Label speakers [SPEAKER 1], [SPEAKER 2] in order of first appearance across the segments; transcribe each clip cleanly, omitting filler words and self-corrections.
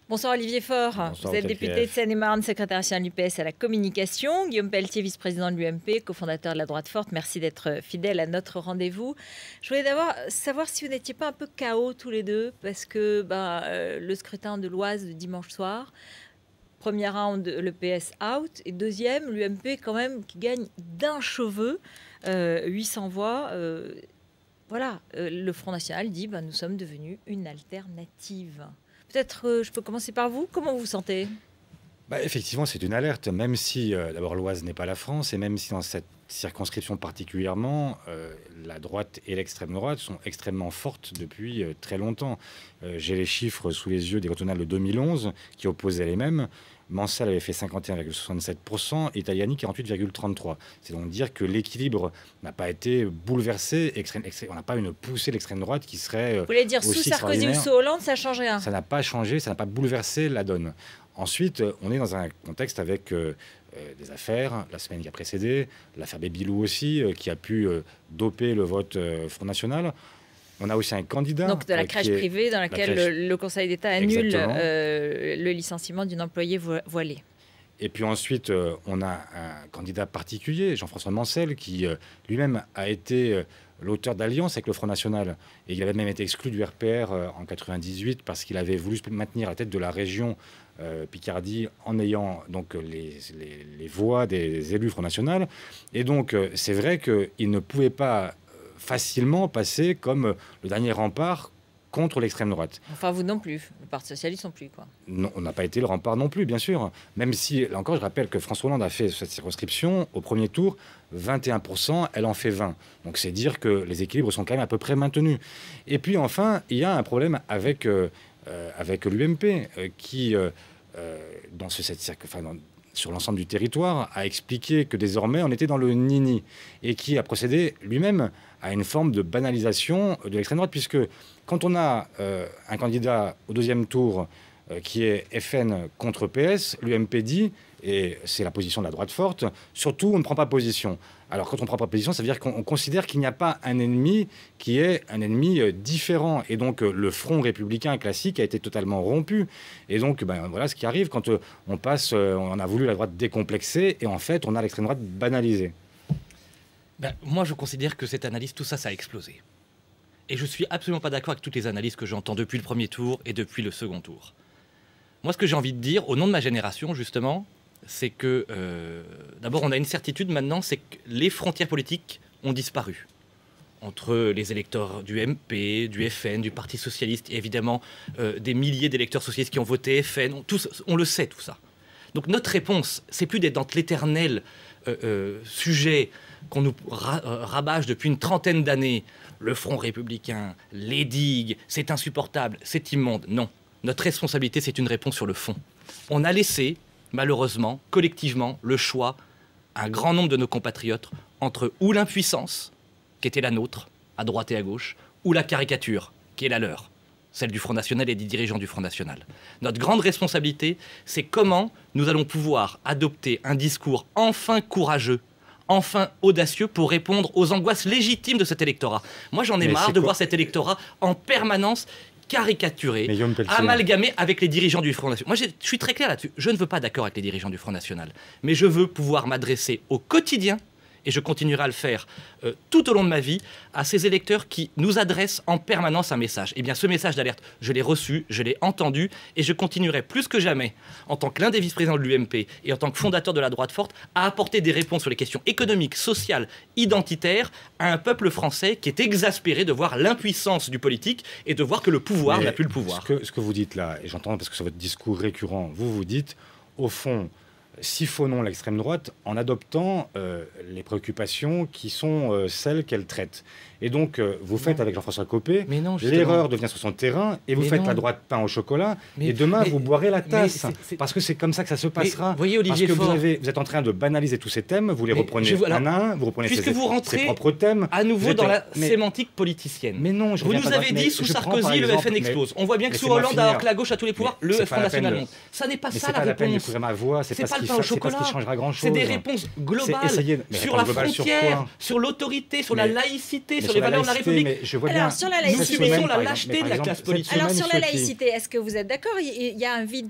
[SPEAKER 1] Bonsoir Olivier Faure.
[SPEAKER 2] Bonsoir,
[SPEAKER 1] vous êtes député de Seine-et-Marne, secrétaire national du PS à la communication. Guillaume Pelletier, vice-président de l'UMP, cofondateur de la droite forte. Merci d'être fidèle à notre rendez-vous. Je voulais d'abord savoir si vous n'étiez pas un peu KO tous les deux, parce que le scrutin de l'Oise de dimanche soir, premier round, le PS out, et deuxième, l'UMP quand même qui gagne d'un cheveu, 800 voix. Voilà, le Front National dit nous sommes devenus une alternative. Peut-être je peux commencer par vous. Comment vous vous sentez ?
[SPEAKER 2] Effectivement, c'est une alerte, même si d'abord l'Oise n'est pas la France, et même si dans cette circonscription particulièrement, la droite et l'extrême droite sont extrêmement fortes depuis très longtemps. J'ai les chiffres sous les yeux des cantonales de 2011 qui opposaient les mêmes. Mansell avait fait 51,67%, et Tajani 48,33%. C'est donc dire que l'équilibre n'a pas été bouleversé. On n'a pas une poussée de l'extrême droite qui serait
[SPEAKER 1] Vous voulez dire sous Sarkozy ou sous Hollande, ça change rien ?
[SPEAKER 2] Ça n'a pas changé, ça n'a pas bouleversé la donne. Ensuite, on est dans un contexte avec des affaires, la semaine qui a précédé, l'affaire Babylou aussi, qui a pu doper le vote Front National. On a aussi un candidat...
[SPEAKER 1] Donc de la crèche privée dans laquelle le Conseil d'État annule le licenciement d'une employée voilée.
[SPEAKER 2] Et puis ensuite, on a un candidat particulier, Jean-François Mancel, qui lui-même a été l'auteur d'alliance avec le Front National. Et il avait même été exclu du RPR en 98 parce qu'il avait voulu se maintenir à la tête de la région Picardie en ayant donc les voix des élus Front National. Et donc, c'est vrai qu'il ne pouvait pas facilement passer comme le dernier rempart contre l'extrême droite.
[SPEAKER 1] Enfin, vous non plus. Le Parti socialiste non plus, quoi.
[SPEAKER 2] Non, on n'a pas été le rempart non plus, bien sûr. Même si, là encore, je rappelle que François Hollande a fait cette circonscription au premier tour, 21%, elle en fait 20%. Donc c'est dire que les équilibres sont quand même à peu près maintenus. Et puis enfin, il y a un problème avec l'UMP qui, sur l'ensemble du territoire, a expliqué que désormais on était dans le nini et qui a procédé lui-même à une forme de banalisation de l'extrême droite, puisque quand on a un candidat au deuxième tour qui est FN contre PS, l'UMP dit, et c'est la position de la droite forte, surtout on ne prend pas position. Alors quand on ne prend pas position, ça veut dire qu'on considère qu'il n'y a pas un ennemi qui est un ennemi différent. Et donc le front républicain classique a été totalement rompu. Et donc voilà ce qui arrive quand on a voulu la droite décomplexée et en fait on a l'extrême droite banalisée.
[SPEAKER 3] Moi je considère que cette analyse, tout ça a explosé. Et je suis absolument pas d'accord avec toutes les analyses que j'entends depuis le premier tour et depuis le second tour. Moi ce que j'ai envie de dire, au nom de ma génération justement, c'est que, d'abord, on a une certitude maintenant, c'est que les frontières politiques ont disparu. Entre les électeurs du MP, du FN, du Parti Socialiste, et évidemment des milliers d'électeurs socialistes qui ont voté FN, on le sait tout ça. Donc notre réponse, c'est plus d'être dans l'éternel sujet qu'on nous rabâche depuis une trentaine d'années. Le Front républicain, les digues, c'est insupportable, c'est immonde. Non, notre responsabilité, c'est une réponse sur le fond. On a laissé... malheureusement, collectivement, le choix à un grand nombre de nos compatriotes entre ou l'impuissance, qui était la nôtre, à droite et à gauche, ou la caricature, qui est la leur, celle du Front National et des dirigeants du Front National. Notre grande responsabilité, c'est comment nous allons pouvoir adopter un discours enfin courageux, enfin audacieux pour répondre aux angoisses légitimes de cet électorat. Moi, j'en ai marre de voir cet électorat en permanence caricaturé, amalgamé avec les dirigeants du Front National. Moi, je suis très clair là-dessus. Je ne veux pas d'accord avec les dirigeants du Front National, mais je veux pouvoir m'adresser au quotidien, et je continuerai à le faire tout au long de ma vie, à ces électeurs qui nous adressent en permanence un message. Eh bien, ce message d'alerte, je l'ai reçu, je l'ai entendu, et je continuerai plus que jamais, en tant que l'un des vice-présidents de l'UMP et en tant que fondateur de la droite forte, à apporter des réponses sur les questions économiques, sociales, identitaires, à un peuple français qui est exaspéré de voir l'impuissance du politique et de voir que le pouvoir n'a plus le pouvoir.
[SPEAKER 2] Ce que vous dites là, et j'entends parce que c'est votre discours récurrent, vous dites, au fond, siphonnons l'extrême droite en adoptant les préoccupations qui sont celles qu'elle traite. Et donc, vous faites avec Jean-François Copé l'erreur de venir sur son terrain et vous faites la droite pain au chocolat et demain, vous boirez la tasse. Parce que c'est comme ça que ça se passera.
[SPEAKER 3] Voyez, Olivier
[SPEAKER 2] parce que vous êtes en train de banaliser tous ces thèmes, vous les reprenez un à un, vous reprenez ses propres thèmes.
[SPEAKER 3] À nouveau dans la sémantique politicienne.
[SPEAKER 2] Mais non,
[SPEAKER 3] vous nous avez dit, sous Sarkozy, le FN explose. On voit bien que sous Hollande, alors que la gauche a tous les pouvoirs, le Front National monte. Ça n'est pas ça la réponse.
[SPEAKER 2] C'est pas le pain au chocolat.
[SPEAKER 3] C'est des réponses globales sur la frontière, sur l'autorité, sur la laïcité, sur les valeurs de la
[SPEAKER 2] laïcité,
[SPEAKER 3] République.
[SPEAKER 2] mais je vois
[SPEAKER 1] Alors,
[SPEAKER 2] bien.
[SPEAKER 1] sur la
[SPEAKER 3] Nous
[SPEAKER 1] laïcité,
[SPEAKER 3] subissons la
[SPEAKER 2] par
[SPEAKER 3] lâcheté
[SPEAKER 2] exemple,
[SPEAKER 3] de la
[SPEAKER 2] par
[SPEAKER 3] classe
[SPEAKER 2] exemple,
[SPEAKER 3] politique.
[SPEAKER 2] cette
[SPEAKER 1] Alors
[SPEAKER 2] semaine,
[SPEAKER 1] sur la
[SPEAKER 2] Ciotti.
[SPEAKER 1] laïcité, est-ce que vous êtes d'accord? Il y a un vide,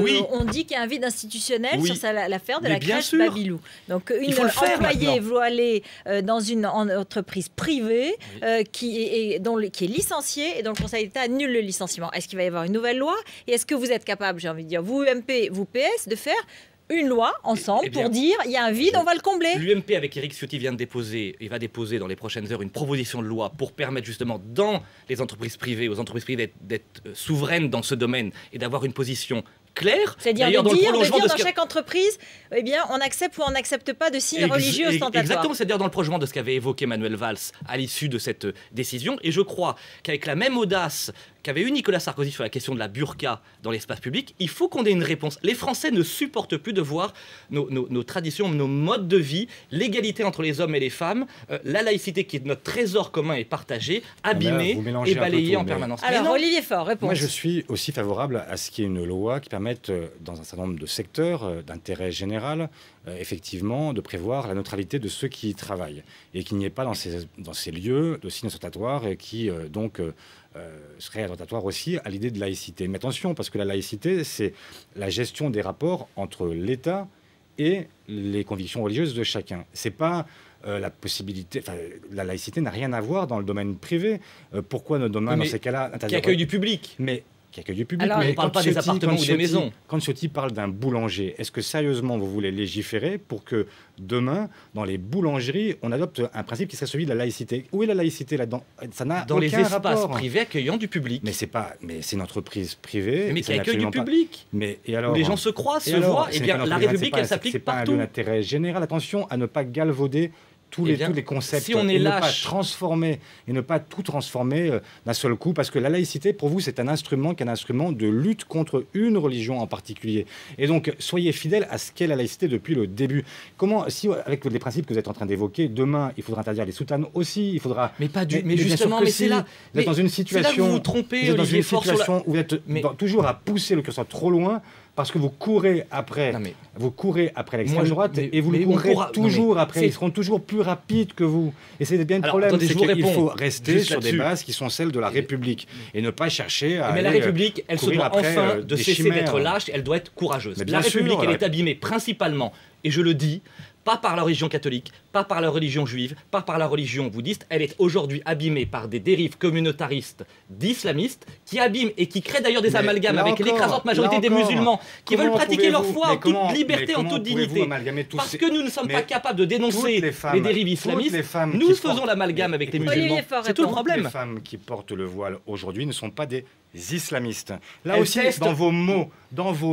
[SPEAKER 3] Oui.
[SPEAKER 1] on dit qu'il y a un vide institutionnel
[SPEAKER 3] Oui.
[SPEAKER 1] sur l'affaire de
[SPEAKER 3] Mais
[SPEAKER 1] la
[SPEAKER 3] bien
[SPEAKER 1] crèche
[SPEAKER 3] sûr.
[SPEAKER 1] Babylou. Donc une
[SPEAKER 3] faut le faire
[SPEAKER 1] employée
[SPEAKER 3] maintenant.
[SPEAKER 1] voilée dans une entreprise privée
[SPEAKER 3] Oui.
[SPEAKER 1] qui est licenciée et dont le Conseil d'État annule le licenciement. Est-ce qu'il va y avoir une nouvelle loi? Et est-ce que vous êtes capable, j'ai envie de dire, vous UMP, vous PS, de faire une loi ensemble
[SPEAKER 3] Eh bien,
[SPEAKER 1] pour dire il y a un vide, on va le combler?
[SPEAKER 3] L'UMP avec Éric Ciotti vient de déposer et va déposer dans les prochaines heures une proposition de loi pour permettre justement dans les entreprises privées, aux entreprises privées d'être souveraines dans ce domaine et d'avoir une position claire.
[SPEAKER 1] C'est-à-dire
[SPEAKER 3] D'ailleurs,
[SPEAKER 1] de dire
[SPEAKER 3] ce
[SPEAKER 1] dans
[SPEAKER 3] qu'a-
[SPEAKER 1] chaque entreprise, eh bien, on accepte ou on n'accepte pas de signes religieux ostentatoires.
[SPEAKER 3] Exactement, c'est-à-dire dans le prolongement de ce qu'avait évoqué Manuel Valls à l'issue de cette décision. Et je crois qu'avec la même audace qu'avait eu Nicolas Sarkozy sur la question de la burqa dans l'espace public, il faut qu'on ait une réponse. Les Français ne supportent plus de voir nos traditions, nos modes de vie, l'égalité entre les hommes et les femmes, la laïcité qui est notre trésor commun et partagé, abîmée
[SPEAKER 2] vous mélangez
[SPEAKER 3] et
[SPEAKER 2] un peu
[SPEAKER 3] balayée
[SPEAKER 2] tout,
[SPEAKER 3] en
[SPEAKER 2] mais-
[SPEAKER 3] permanence. Mais
[SPEAKER 1] Alors,
[SPEAKER 3] non.
[SPEAKER 1] Olivier Faure, réponse.
[SPEAKER 2] Moi, je suis aussi favorable à ce qu'il y ait une loi qui permette, dans un certain nombre de secteurs d'intérêt général, effectivement, de prévoir la neutralité de ceux qui y travaillent et qu'il n'y ait pas dans ces lieux de signes ostentatoires qui, seraient attentatoires aussi à l'idée de laïcité. Mais attention, parce que la laïcité, c'est la gestion des rapports entre l'État et les convictions religieuses de chacun. C'est pas la possibilité. La laïcité n'a rien à voir dans le domaine privé. Pourquoi ne demain, dans
[SPEAKER 3] Mais
[SPEAKER 2] ces cas-là,
[SPEAKER 3] Qui accueille du public.
[SPEAKER 2] mais qui accueille du public.
[SPEAKER 1] Alors,
[SPEAKER 2] mais
[SPEAKER 3] on parle
[SPEAKER 2] quand
[SPEAKER 3] pas des
[SPEAKER 2] Ciotti-
[SPEAKER 3] appartements
[SPEAKER 2] quand
[SPEAKER 3] ou des
[SPEAKER 2] Ciotti-
[SPEAKER 3] maisons.
[SPEAKER 2] Quand Ciotti parle d'un boulanger, est-ce que sérieusement vous voulez légiférer pour que demain, dans les boulangeries, on adopte un principe qui serait celui de la laïcité? Où est la laïcité là-dedans? Ça n'a
[SPEAKER 3] Dans les
[SPEAKER 2] aucun
[SPEAKER 3] espaces
[SPEAKER 2] rapport.
[SPEAKER 3] privés accueillant du public.
[SPEAKER 2] Mais c'est une entreprise privée.
[SPEAKER 3] Mais
[SPEAKER 2] ça
[SPEAKER 3] qui
[SPEAKER 2] n'a
[SPEAKER 3] accueille du
[SPEAKER 2] absolument pas-
[SPEAKER 3] public.
[SPEAKER 2] Mais et alors
[SPEAKER 3] Où les gens se croisent,
[SPEAKER 2] et
[SPEAKER 3] se
[SPEAKER 2] alors,
[SPEAKER 3] voient.
[SPEAKER 2] ce
[SPEAKER 3] Eh
[SPEAKER 2] n'est
[SPEAKER 3] bien,
[SPEAKER 2] pas
[SPEAKER 3] la
[SPEAKER 2] notre-
[SPEAKER 3] République,
[SPEAKER 2] c'est
[SPEAKER 3] elle
[SPEAKER 2] pas-
[SPEAKER 3] s'applique
[SPEAKER 2] c'est pas un lieu
[SPEAKER 3] partout.
[SPEAKER 2] d'intérêt général. Attention à ne pas galvauder tous
[SPEAKER 3] Eh bien,
[SPEAKER 2] les concepts
[SPEAKER 3] si on est
[SPEAKER 2] et ne
[SPEAKER 3] lâche-
[SPEAKER 2] pas transformer et ne pas tout transformer d'un seul coup, parce que la laïcité pour vous c'est un instrument de lutte contre une religion en particulier. Et donc soyez fidèles à ce qu'est la laïcité depuis le début. Comment, si avec les principes que vous êtes en train d'évoquer, demain il faudra interdire les soutanes aussi, il faudra.
[SPEAKER 3] Mais pas du.
[SPEAKER 2] Mais
[SPEAKER 3] Mais
[SPEAKER 2] bien sûr
[SPEAKER 3] justement,
[SPEAKER 2] que
[SPEAKER 3] mais
[SPEAKER 2] si.
[SPEAKER 3] c'est là.
[SPEAKER 2] Vous êtes dans une
[SPEAKER 3] C'est là que
[SPEAKER 2] situation.
[SPEAKER 3] vous vous trompez,
[SPEAKER 2] Vous êtes dans
[SPEAKER 3] Olivier
[SPEAKER 2] une
[SPEAKER 3] Faure, sur la-
[SPEAKER 2] situation où vous êtes
[SPEAKER 3] Mais-
[SPEAKER 2] toujours à pousser le curseur trop loin. Parce que vous courez après,
[SPEAKER 3] Non, mais-
[SPEAKER 2] l'extrême
[SPEAKER 3] Moi,
[SPEAKER 2] droite
[SPEAKER 3] mais-
[SPEAKER 2] et vous
[SPEAKER 3] mais
[SPEAKER 2] le
[SPEAKER 3] on
[SPEAKER 2] courrez
[SPEAKER 3] courra- non,
[SPEAKER 2] toujours
[SPEAKER 3] mais
[SPEAKER 2] après.
[SPEAKER 3] c'est-
[SPEAKER 2] Ils seront toujours plus rapides que vous. Et c'est bien le
[SPEAKER 3] Alors,
[SPEAKER 2] problème,
[SPEAKER 3] attendez,
[SPEAKER 2] c'est
[SPEAKER 3] je vous
[SPEAKER 2] qu'il
[SPEAKER 3] réponds
[SPEAKER 2] faut rester
[SPEAKER 3] juste
[SPEAKER 2] sur des
[SPEAKER 3] là-dessus.
[SPEAKER 2] bases qui sont celles de la République et ne pas chercher à
[SPEAKER 3] Mais la
[SPEAKER 2] aller,
[SPEAKER 3] République, elle se
[SPEAKER 2] courir
[SPEAKER 3] doit
[SPEAKER 2] après,
[SPEAKER 3] enfin de
[SPEAKER 2] des
[SPEAKER 3] cesser
[SPEAKER 2] chimères.
[SPEAKER 3] d'être lâche, elle doit être courageuse.
[SPEAKER 2] Mais bien
[SPEAKER 3] La République,
[SPEAKER 2] sûr,
[SPEAKER 3] elle
[SPEAKER 2] la-
[SPEAKER 3] est abîmée principalement, et je le dis, pas par la religion catholique, pas par la religion juive, pas par la religion bouddhiste, elle est aujourd'hui abîmée par des dérives communautaristes d'islamistes qui abîment et qui créent d'ailleurs des
[SPEAKER 2] Mais
[SPEAKER 3] amalgames
[SPEAKER 2] là
[SPEAKER 3] avec
[SPEAKER 2] encore,
[SPEAKER 3] l'écrasante majorité
[SPEAKER 2] là
[SPEAKER 3] des
[SPEAKER 2] encore,
[SPEAKER 3] musulmans qui veulent
[SPEAKER 2] comment
[SPEAKER 3] pratiquer leur
[SPEAKER 2] pouvez-vous-
[SPEAKER 3] foi
[SPEAKER 2] mais
[SPEAKER 3] en toute
[SPEAKER 2] comment-
[SPEAKER 3] liberté,
[SPEAKER 2] mais
[SPEAKER 3] en
[SPEAKER 2] comment
[SPEAKER 3] toute
[SPEAKER 2] pouvez-vous
[SPEAKER 3] dignité.
[SPEAKER 2] amalgamer tous
[SPEAKER 3] Parce
[SPEAKER 2] ces-
[SPEAKER 3] que nous ne sommes
[SPEAKER 2] mais
[SPEAKER 3] pas capables de dénoncer
[SPEAKER 2] toutes les femmes-
[SPEAKER 3] dérives
[SPEAKER 2] toutes
[SPEAKER 3] islamistes,
[SPEAKER 2] les femmes
[SPEAKER 3] nous
[SPEAKER 2] qui
[SPEAKER 3] faisons
[SPEAKER 2] portent-
[SPEAKER 3] l'amalgame avec les
[SPEAKER 2] Écoutez,
[SPEAKER 3] musulmans.
[SPEAKER 1] Olivier Faure
[SPEAKER 3] C'est tout le
[SPEAKER 1] répond.
[SPEAKER 3] problème.
[SPEAKER 2] Les femmes qui portent le voile aujourd'hui ne sont pas des islamistes. Là
[SPEAKER 3] Elles
[SPEAKER 2] aussi,
[SPEAKER 3] testent-
[SPEAKER 2] dans vos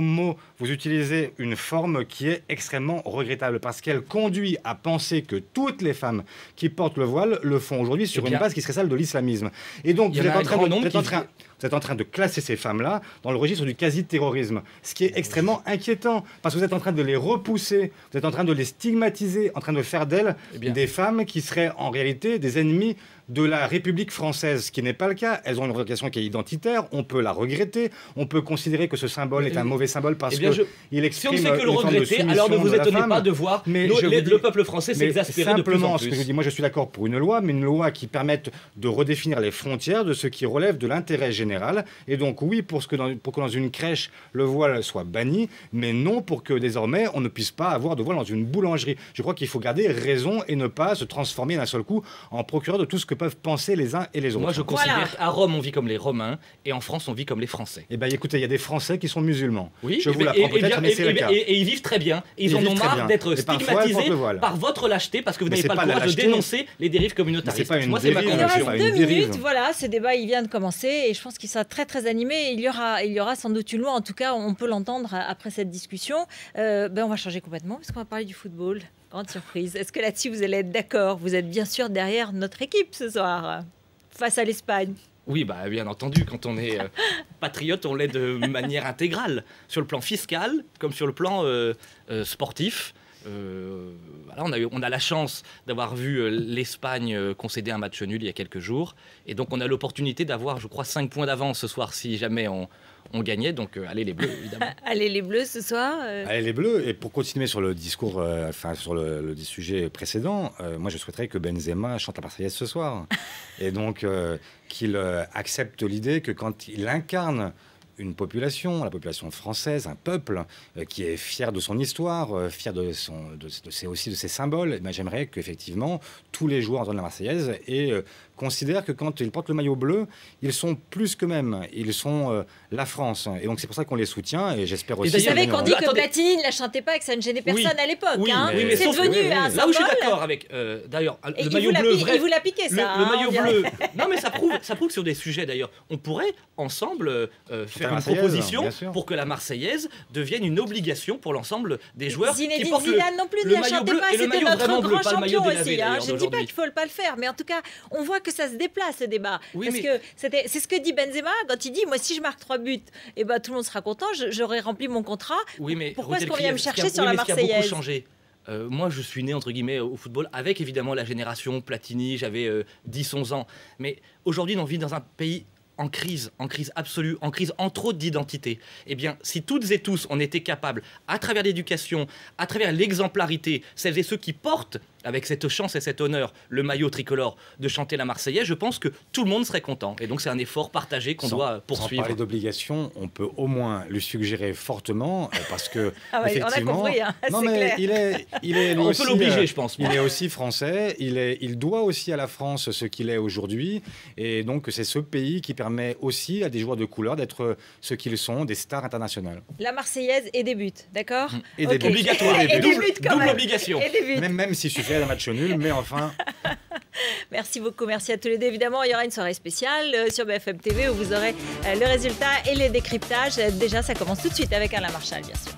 [SPEAKER 2] mots, vous utilisez une forme qui est extrêmement regrettable parce qu'elle conduit à penser que toutes les femmes qui portent le voile le font aujourd'hui sur
[SPEAKER 3] Eh
[SPEAKER 2] une
[SPEAKER 3] bien,
[SPEAKER 2] base qui serait celle de l'islamisme. Et donc,
[SPEAKER 3] il y
[SPEAKER 2] vous
[SPEAKER 3] en
[SPEAKER 2] êtes
[SPEAKER 3] a
[SPEAKER 2] en
[SPEAKER 3] un
[SPEAKER 2] train
[SPEAKER 3] grand
[SPEAKER 2] de,
[SPEAKER 3] nombre
[SPEAKER 2] vous êtes
[SPEAKER 3] qui-
[SPEAKER 2] en train- vous êtes en train de classer ces femmes-là dans le registre du quasi-terrorisme, ce qui est extrêmement inquiétant, parce que vous êtes en train de les repousser, vous êtes en train de les stigmatiser, en train de faire d'elles
[SPEAKER 3] Eh bien.
[SPEAKER 2] des femmes qui seraient en réalité des ennemis de la République française, ce qui n'est pas le cas. Elles ont une revendication qui est identitaire, on peut la regretter, on peut considérer que ce symbole est un mauvais symbole parce
[SPEAKER 3] Eh bien,
[SPEAKER 2] qu'il
[SPEAKER 3] Si on
[SPEAKER 2] exprime
[SPEAKER 3] ne fait que le
[SPEAKER 2] une forme de
[SPEAKER 3] regretter, alors ne
[SPEAKER 2] soumission
[SPEAKER 3] vous
[SPEAKER 2] de la
[SPEAKER 3] étonnez
[SPEAKER 2] femme.
[SPEAKER 3] pas de voir
[SPEAKER 2] Mais je vous dis-
[SPEAKER 3] le peuple français
[SPEAKER 2] Mais
[SPEAKER 3] s'exaspérer de plus
[SPEAKER 2] simplement,
[SPEAKER 3] en
[SPEAKER 2] ce que je
[SPEAKER 3] plus.
[SPEAKER 2] dis, moi je suis d'accord pour une loi, mais une loi qui permette de redéfinir les frontières de ce qui relève de l'intérêt général. Et donc oui, pour que dans une crèche, le voile soit banni, mais non pour que désormais on ne puisse pas avoir de voile dans une boulangerie. Je crois qu'il faut garder raison et ne pas se transformer d'un seul coup en procureur de tout ce que peuvent penser les uns et les autres.
[SPEAKER 3] Moi, je
[SPEAKER 1] Voilà.
[SPEAKER 3] considère qu'à Rome, on vit comme les Romains, et en France, on vit comme les Français.
[SPEAKER 2] Eh bien écoutez, il y a des Français qui sont musulmans.
[SPEAKER 3] Oui,
[SPEAKER 2] je vous
[SPEAKER 3] et-
[SPEAKER 2] l'apprends
[SPEAKER 3] et-
[SPEAKER 2] peut-être,
[SPEAKER 3] bien-
[SPEAKER 2] mais c'est le cas.
[SPEAKER 3] et ils vivent très bien. Et ils
[SPEAKER 2] Ils
[SPEAKER 3] en ont
[SPEAKER 2] vivent très
[SPEAKER 3] marre
[SPEAKER 2] bien.
[SPEAKER 3] d'être
[SPEAKER 2] Et parfois, elles
[SPEAKER 3] stigmatisés
[SPEAKER 2] portent le voile.
[SPEAKER 3] par votre lâcheté parce que vous
[SPEAKER 2] Mais
[SPEAKER 3] n'avez
[SPEAKER 2] c'est
[SPEAKER 3] pas
[SPEAKER 2] pas
[SPEAKER 3] le
[SPEAKER 2] la
[SPEAKER 3] courage de
[SPEAKER 2] lâcheté.
[SPEAKER 3] dénoncer les dérives communautaristes.
[SPEAKER 2] Mais c'est pas une
[SPEAKER 3] Moi, c'est ma
[SPEAKER 2] dérive,
[SPEAKER 1] Il
[SPEAKER 2] c'est
[SPEAKER 1] nous
[SPEAKER 3] conviction.
[SPEAKER 2] pas
[SPEAKER 1] reste
[SPEAKER 2] une
[SPEAKER 1] 2
[SPEAKER 2] dérive.
[SPEAKER 1] minutes, voilà, ce débat il vient de commencer et je pense qu'il sera très très animé. Il y aura sans doute une loi, en tout cas on peut l'entendre après cette discussion. On va changer complètement parce qu'on va parler du football. Grande surprise. Est-ce que là-dessus vous allez être d'accord? Vous êtes bien sûr derrière notre équipe ce soir, face à l'Espagne.
[SPEAKER 3] Oui, bah, bien entendu, quand on est patriote, on l'est de manière intégrale, sur le plan fiscal comme sur le plan sportif. Voilà, on a la chance d'avoir vu l'Espagne concéder un match nul il y a quelques jours. Et donc on a l'opportunité d'avoir, je crois, 5 points d'avance ce soir si jamais on gagnait, donc allez les Bleus, évidemment.
[SPEAKER 1] Allez les Bleus ce soir.
[SPEAKER 2] Allez les Bleus. Et pour continuer sur le discours, sur le sujet précédent, moi je souhaiterais que Benzema chante la Marseillaise ce soir. Et donc qu'il accepte l'idée que quand il incarne une population, la population française, un peuple qui est fier de son histoire, fier aussi de ses symboles, ben, j'aimerais qu'effectivement tous les joueurs entendent la Marseillaise et considèrent que quand ils portent le maillot bleu, ils sont plus qu'eux-mêmes, ils sont la France. Et donc c'est pour ça qu'on les soutient et j'espère aussi...
[SPEAKER 1] Vous savez qu'on dit que
[SPEAKER 3] Attendez.
[SPEAKER 1] Platini ne la chantait pas et que ça ne gênait personne à l'époque.
[SPEAKER 3] Oui,
[SPEAKER 1] hein.
[SPEAKER 3] mais
[SPEAKER 1] C'est
[SPEAKER 3] sauf que-
[SPEAKER 1] devenu un symbole.
[SPEAKER 3] Là où je suis d'accord avec, d'ailleurs,
[SPEAKER 1] Et
[SPEAKER 3] le
[SPEAKER 1] il
[SPEAKER 3] maillot
[SPEAKER 1] vous l'a
[SPEAKER 3] bleu
[SPEAKER 1] pi-
[SPEAKER 3] vrai...
[SPEAKER 1] il vous l'a piqué, ça.
[SPEAKER 3] Le
[SPEAKER 1] hein,
[SPEAKER 3] maillot
[SPEAKER 1] on dirait.
[SPEAKER 3] bleu. Non, mais ça prouve que sur des sujets d'ailleurs, on pourrait ensemble faire une
[SPEAKER 2] Marseillaise,
[SPEAKER 3] proposition
[SPEAKER 2] bien sûr.
[SPEAKER 3] pour que la Marseillaise devienne une obligation pour l'ensemble des joueurs qui
[SPEAKER 1] Zinedine
[SPEAKER 3] portent
[SPEAKER 1] Zidane non plus ne
[SPEAKER 3] le
[SPEAKER 1] la
[SPEAKER 3] maillot
[SPEAKER 1] chantait
[SPEAKER 3] bleu
[SPEAKER 1] pas,
[SPEAKER 3] et le
[SPEAKER 1] c'était
[SPEAKER 3] maillot
[SPEAKER 1] notre
[SPEAKER 3] vraiment bleu,
[SPEAKER 1] grand
[SPEAKER 3] pas le maillot
[SPEAKER 1] champion
[SPEAKER 3] délavé,
[SPEAKER 1] aussi. Hein.
[SPEAKER 3] d'ailleurs,
[SPEAKER 1] Je ne dis pas
[SPEAKER 3] d'aujourd'hui.
[SPEAKER 1] qu'il faut pas le faire, mais en tout cas, on voit que ça se déplace ce débat.
[SPEAKER 3] Oui,
[SPEAKER 1] Parce
[SPEAKER 3] mais-
[SPEAKER 1] que c'est ce que dit Benzema quand il dit moi si je marque 3 buts, et ben tout le monde sera content, j'aurai rempli mon contrat.
[SPEAKER 3] Oui, mais
[SPEAKER 1] Pourquoi est-ce
[SPEAKER 3] Rutel
[SPEAKER 1] qu'on vient me
[SPEAKER 3] Krief,
[SPEAKER 1] chercher sur la
[SPEAKER 3] ce qui a beaucoup
[SPEAKER 1] Marseillaise
[SPEAKER 3] changé. Moi, je suis né, entre guillemets, au football, avec évidemment la génération Platini, j'avais 10-11 ans. Mais aujourd'hui, on vit dans un pays en crise absolue, en crise en trop d'identité. Eh bien, si toutes et tous, on était capables, à travers l'éducation, à travers l'exemplarité, celles et ceux qui portent, avec cette chance et cet honneur, le maillot tricolore, de chanter la Marseillaise, je pense que tout le monde serait content. Et donc, c'est un effort partagé qu'on doit
[SPEAKER 2] Sans
[SPEAKER 3] poursuivre.
[SPEAKER 2] parler d'obligation, on peut au moins lui suggérer fortement, parce que
[SPEAKER 1] Ah ouais, on a
[SPEAKER 2] effectivement,
[SPEAKER 1] compris, hein,
[SPEAKER 2] non
[SPEAKER 1] c'est
[SPEAKER 2] mais
[SPEAKER 1] clair.
[SPEAKER 2] il est lui
[SPEAKER 3] On
[SPEAKER 2] aussi,
[SPEAKER 3] peut l'obliger, je pense.
[SPEAKER 2] Il est aussi français, il doit aussi à la France ce qu'il est aujourd'hui, et donc c'est ce pays qui permet aussi à des joueurs de couleur d'être ce qu'ils sont, des stars internationales.
[SPEAKER 1] La Marseillaise et des buts, d'accord
[SPEAKER 2] Et des
[SPEAKER 1] Ok.
[SPEAKER 2] buts.
[SPEAKER 3] Obligatoire.
[SPEAKER 1] Et des
[SPEAKER 3] Double-
[SPEAKER 1] buts quand
[SPEAKER 3] double
[SPEAKER 1] même.
[SPEAKER 3] obligation.
[SPEAKER 1] Et des buts.
[SPEAKER 2] Même s'il suffit d'un match nul, mais enfin...
[SPEAKER 1] Merci beaucoup, merci à tous les deux. Évidemment, il y aura une soirée spéciale sur BFM TV où vous aurez le résultat et les décryptages. Déjà, ça commence tout de suite avec Alain Marchal, bien sûr.